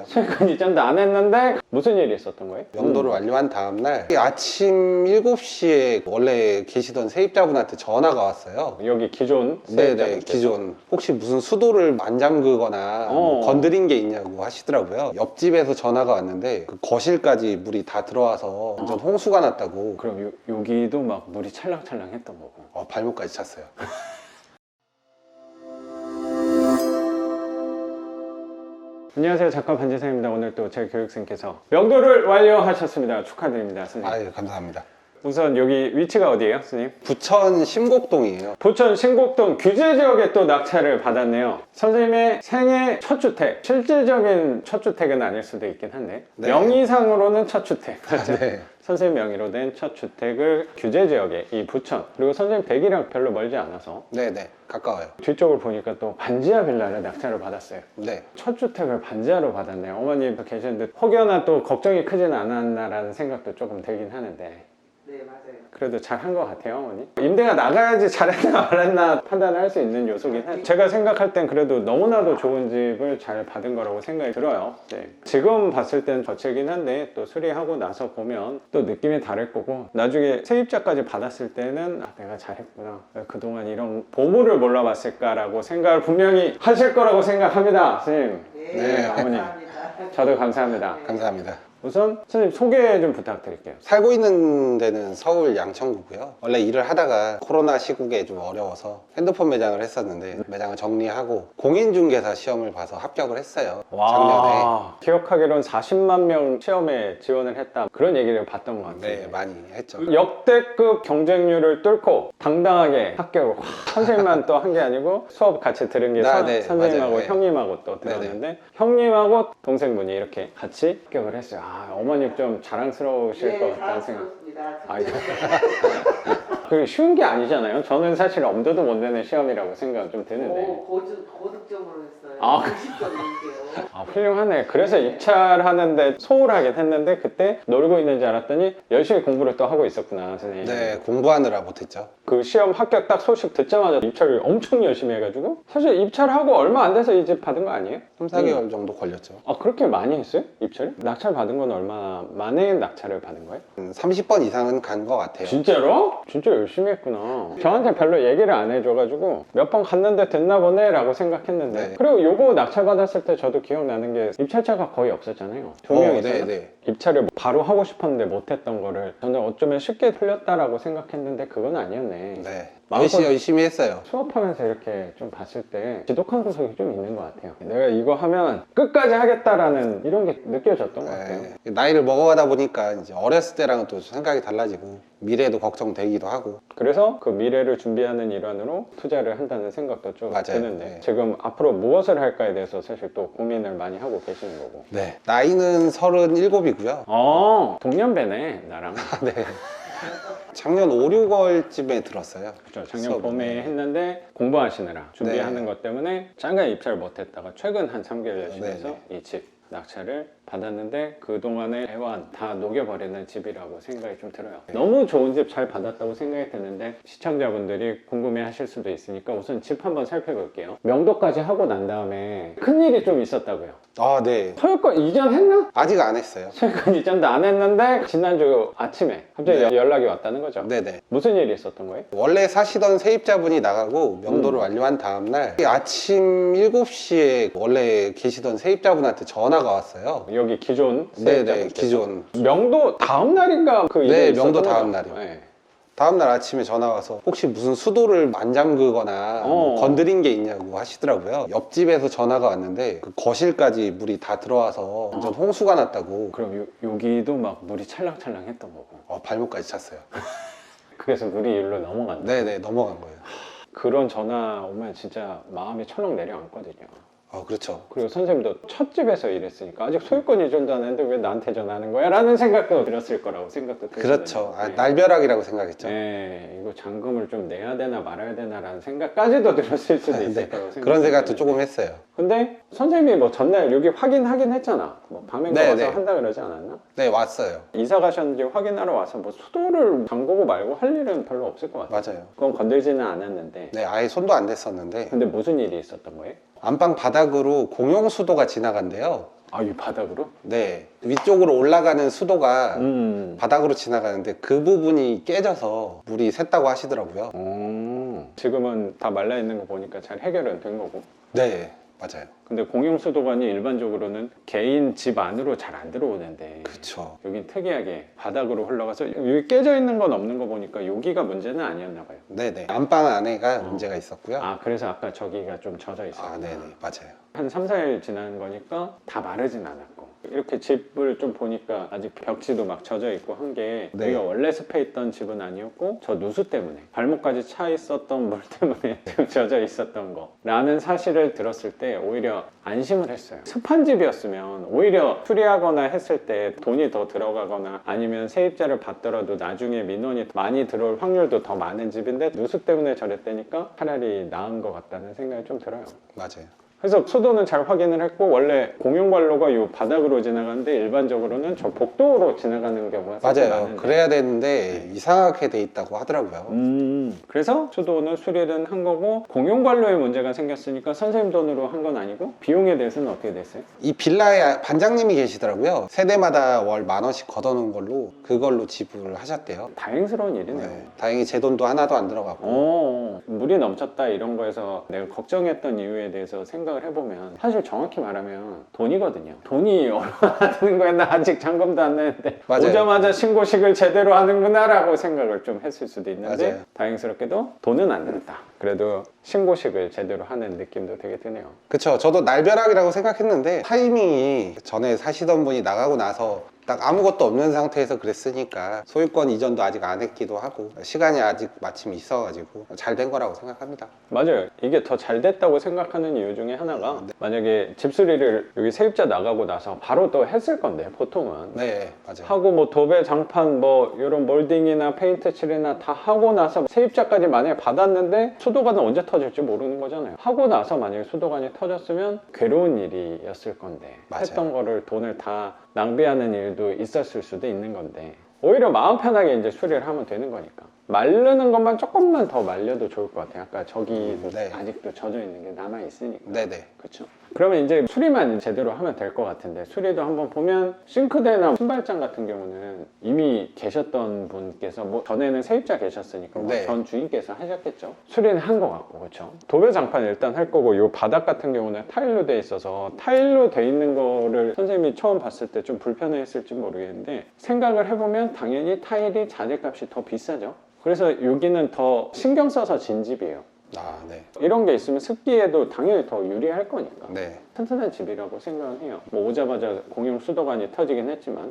최근 이전도 안 했는데 무슨 일이 있었던 거예요? 명도를 완료한 다음날 아침 7시에 원래 계시던 세입자분한테 전화가 왔어요. 여기 기존 네네, 세입자분께서? 기존 혹시 무슨 수도를 안 잠그거나 뭐 건드린 게 있냐고 하시더라고요. 옆집에서 전화가 왔는데 그 거실까지 물이 다 들어와서 완전 홍수가 났다고. 그럼 여기도 막 물이 찰랑찰랑 했던 거고. 발목까지 찼어요. 안녕하세요, 작가 반지성입니다. 오늘 또 제 교육생께서 명도를 완료하셨습니다. 축하드립니다, 선생님. 아유, 감사합니다. 우선 여기 위치가 어디예요, 선생님? 부천 심곡동이에요. 부천 신곡동 규제 지역에 또 낙찰을 받았네요. 선생님의 생애 첫 주택, 실질적인 첫 주택은 아닐 수도 있긴 한데 네. 명의상으로는 첫 주택, 맞죠? 네. 선생님 명의로 된 첫 주택을 규제 지역에 이 부천, 그리고 선생님 댁이랑 별로 멀지 않아서 네네, 가까워요. 뒤쪽을 보니까 또 반지하 빌라를 낙찰을 받았어요. 네. 첫 주택을 반지하로 받았네요. 어머님 계시는데 혹여나 또 걱정이 크진 않았나라는 생각도 조금 들긴 하는데. 네, 맞아요. 그래도 잘한 것 같아요, 어머니. 임대가 나가야지 잘했나 말했나 판단을 할 수 있는 요소긴 해요. 제가 생각할 땐 그래도 너무나도 좋은 집을 잘 받은 거라고 생각이 들어요. 네. 지금 봤을 땐 저체긴 한데 또 수리하고 나서 보면 또 느낌이 다를 거고, 나중에 세입자까지 받았을 때는 내가 잘했구나, 그동안 이런 보물을 몰라봤을까라고 생각을 분명히 하실 거라고 생각합니다, 선생님. 네, 어머니. 감사합니다. 저도 감사합니다. 감사합니다. 우선 선생님 소개 좀 부탁드릴게요. 살고 있는 데는 서울 양천구고요. 원래 일을 하다가 코로나 시국에 좀 어려워서 핸드폰 매장을 했었는데 매장을 정리하고 공인중개사 시험을 봐서 합격을 했어요. 작년에. 기억하기로는 40만 명 시험에 지원을 했다, 그런 얘기를 봤던 것 같아요. 네, 많이 했죠. 역대급 경쟁률을 뚫고 당당하게 합격을. 선생님만 또 한 게 아니고 수업 같이 들은 게 네, 선생님하고 맞아요. 네. 형님하고 또 들었는데 형님하고 동생분이 이렇게 같이 합격을 했어요. 어머님 좀 자랑스러우실 것 같다는 생각. 그게 쉬운 게 아니잖아요. 저는 사실 엄두도 못 내는 시험이라고 생각 좀 드는데. 고득점으로 했어요. 아, 90점인데요. 훌륭하네. 그래서 입찰하는데 소홀하긴 했는데 그때 놀고 있는 줄 알았더니 열심히 공부를 또 하고 있었구나, 선생님. 네, 공부하느라 못했죠. 그 시험 합격 딱 소식 듣자마자 입찰을 엄청 열심히 해가지고 사실 입찰하고 얼마 안 돼서 이 집 받은 거 아니에요? 3, 4개월 정도 걸렸죠. 그렇게 많이 했어요? 입찰을? 낙찰 받은 건 얼마나 만에 낙찰을 받은 거예요? 30번 이상은 간 것 같아요. 진짜로? 진짜 열심히 했구나. 저한테 별로 얘기를 안 해줘가지고 몇 번 갔는데 됐나 보네 라고 생각했는데. 네. 그리고 요거 낙찰 받았을 때 저도 기억나는 게 입찰자가 거의 없었잖아요. 2명 있었나? 네. 입찰을 바로 하고 싶었는데 못했던 거를 저는 어쩌면 쉽게 풀렸다라고 생각했는데 그건 아니었네. 네. 마음껏- 열심히 했어요. 수업하면서 이렇게 좀 봤을 때 지독한 구석이 좀 있는 것 같아요. 내가 이거 하면 끝까지 하겠다라는 이런 게 느껴졌던 것 같아요. 네. 나이를 먹어가다 보니까 이제 어렸을 때랑은 또 생각이 달라지고 미래도 걱정되기도 하고. 그래서 그 미래를 준비하는 일환으로 투자를 한다는 생각도 좀 맞아요. 드는데 네. 지금 앞으로 무엇을 할까에 대해서 사실 또 고민을 많이 하고 계시는 거고. 네. 나이는 37이고요. 동년배네, 나랑. 네. 작년 5, 6월쯤에 들었어요. 그렇죠. 작년 수업을. 봄에 했는데 공부하시느라 준비하는 네. 것 때문에 잠깐 입찰 못했다가 최근 한 3개월 열심히 해서 네. 이 집 낙찰을 받았는데 그동안의 애완 다 녹여버리는 집이라고 생각이 좀 들어요. 너무 좋은 집 잘 받았다고 생각이 드는데 시청자분들이 궁금해 하실 수도 있으니까 우선 집 한번 살펴볼게요. 명도까지 하고 난 다음에 큰일이 좀 있었다고요. 네. 소유권 이전했나? 아직 안 했어요. 소유권 이전도 안 했는데 지난주 아침에 갑자기 네. 연락이 왔다는 거죠. 네네. 무슨 일이 있었던 거예요? 원래 사시던 세입자분이 나가고 명도를 완료한 다음날 아침 7시에 원래 계시던 세입자분한테 전화가 왔어요. 여기 기존 네네, 세입자분께서. 기존. 명도 다음 날인가 그 네, 일이 명도 있었던 다음 거죠? 날이요. 네. 다음날 아침에 전화 와서 혹시 무슨 수도를 안 잠그거나 뭐 건드린 게 있냐고 하시더라고요. 옆집에서 전화가 왔는데 그 거실까지 물이 다 들어와서 완전 홍수가 났다고. 그럼 여기도 막 물이 찰랑찰랑 했던 거고. 발목까지 찼어요. 그래서 물이 일로 넘어간다. 네네, 넘어간 거예요. 그런 전화 오면 진짜 마음이 철렁 내려앉거든요. 그렇죠. 그리고 선생님도 첫 집에서 일했으니까 아직 소유권 이전도 안 했는데 왜 나한테 전화하는 거야? 라는 생각도 들었을 거라고 생각도 들거든요. 그렇죠. 네. 날벼락이라고 생각했죠. 네, 이거 잔금을 좀 내야 되나 말아야 되나 라는 생각까지도 들었을 수도 있을 네, 거라고 생각이 그런 생각도 드는데. 조금 했어요. 근데 선생님이 뭐 전날 여기 확인하긴 했잖아. 뭐 밤에 네, 와서 네. 한다 그러지 않았나? 네, 왔어요. 이사 가셨는지 확인하러 와서 뭐 수도를 잠그고 말고 할 일은 별로 없을 것 같아요. 맞아요. 그건 건들지는 않았는데. 네, 아예 손도 안 댔었는데 근데 무슨 일이 있었던 거예요? 안방 바닥으로 공용 수도가 지나간대요. 아, 이 바닥으로? 네, 위쪽으로 올라가는 수도가 음. 바닥으로 지나가는데 그 부분이 깨져서 물이 샜다고 하시더라고요. 지금은 다 말라 있는 거 보니까 잘 해결은 된 거고. 네, 맞아요. 근데 공용 수도관이 일반적으로는 개인 집 안으로 잘 안 들어오는데 그쵸. 여긴 특이하게 바닥으로 흘러가서 여기 깨져 있는 건 없는 거 보니까 여기가 문제는 아니었나 봐요. 네네. 안방 안에가 문제가 있었고요. 아, 그래서 아까 저기가 좀 젖어 있어요. 아, 네네. 맞아요. 한 3, 4일 지난 거니까 다 마르진 않았고, 이렇게 집을 좀 보니까 아직 벽지도 막 젖어 있고 한 게 네. 우리가 원래 습해 있던 집은 아니었고 저 누수 때문에 발목까지 차 있었던 물 때문에 좀 젖어 있었던 거라는 사실을 들었을 때 오히려 안심을 했어요. 습한 집이었으면 오히려 수리하거나 했을 때 돈이 더 들어가거나 아니면 세입자를 받더라도 나중에 민원이 많이 들어올 확률도 더 많은 집인데 누수 때문에 저랬다니까 차라리 나은 것 같다는 생각이 좀 들어요. 맞아요. 그래서 수도는 잘 확인을 했고, 원래 공용관로가 이 바닥으로 지나가는데 일반적으로는 저 복도로 지나가는 경우가 사실 맞아요. 많은데. 그래야 되는데 이상하게 돼 있다고 하더라고요. 그래서 수도는 수리를 한 거고, 공용관로에 문제가 생겼으니까 선생님 돈으로 한 건 아니고 비용에 대해서는 어떻게 됐어요? 이 빌라에 반장님이 계시더라고요. 세대마다 월 10,000원씩 걷어놓은 걸로 그걸로 지불을 하셨대요. 다행스러운 일이네요. 네. 다행히 제 돈도 하나도 안 들어갔고. 물이 넘쳤다 이런 거에서 내가 걱정했던 이유에 대해서 생각을 해보면 사실 정확히 말하면 돈이거든요. 돈이 얼마나 드는 거야. 나 아직 잔금도 안 내는데 맞아요. 오자마자 신고식을 제대로 하는구나 라고 생각을 좀 했을 수도 있는데 맞아요. 다행스럽게도 돈은 안 든다. 그래도 신고식을 제대로 하는 느낌도 되게 드네요. 그쵸. 저도 날벼락이라고 생각했는데 타이밍이 전에 사시던 분이 나가고 나서 딱 아무것도 없는 상태에서 그랬으니까 소유권 이전도 아직 안 했기도 하고 시간이 아직 마침 있어가지고 잘 된 거라고 생각합니다. 맞아요. 이게 더 잘 됐다고 생각하는 이유 중에 하나가 만약에 집수리를 여기 세입자 나가고 나서 바로 또 했을 건데 보통은 네, 맞아요. 하고 뭐 도배, 장판, 뭐 이런 몰딩이나 페인트 칠이나 다 하고 나서 세입자까지 만약에 받았는데 수도관은 언제 터질지 모르는 거잖아요. 하고 나서 만약에 수도관이 터졌으면 괴로운 일이었을 건데 맞아요. 했던 거를 돈을 다 낭비하는 일도 있었을 수도 있는 건데 오히려 마음 편하게 이제 수리를 하면 되는 거니까. 마르는 것만 조금만 더 말려도 좋을 것 같아요. 아까 저기도 네. 아직도 젖어 있는 게 남아 있으니까. 네네. 그렇죠. 그러면 이제 수리만 제대로 하면 될 것 같은데 수리도 한번 보면 싱크대나 신발장 같은 경우는 이미 계셨던 분께서 뭐 전에는 세입자 계셨으니까 뭐 네. 전 주인께서 하셨겠죠. 수리는 한 것 같고 그렇죠. 도배 장판 일단 할 거고 이 바닥 같은 경우는 타일로 돼 있어서 타일로 돼 있는 거를 선생님이 처음 봤을 때 좀 불편해했을지 모르겠는데 생각을 해보면 당연히 타일이 자재값이 더 비싸죠. 그래서 여기는 더 신경 써서 진 집이에요. 아, 네. 이런 게 있으면 습기에도 당연히 더 유리할 거니까 네. 튼튼한 집이라고 생각을 해요. 뭐 오자마자 공용 수도관이 터지긴 했지만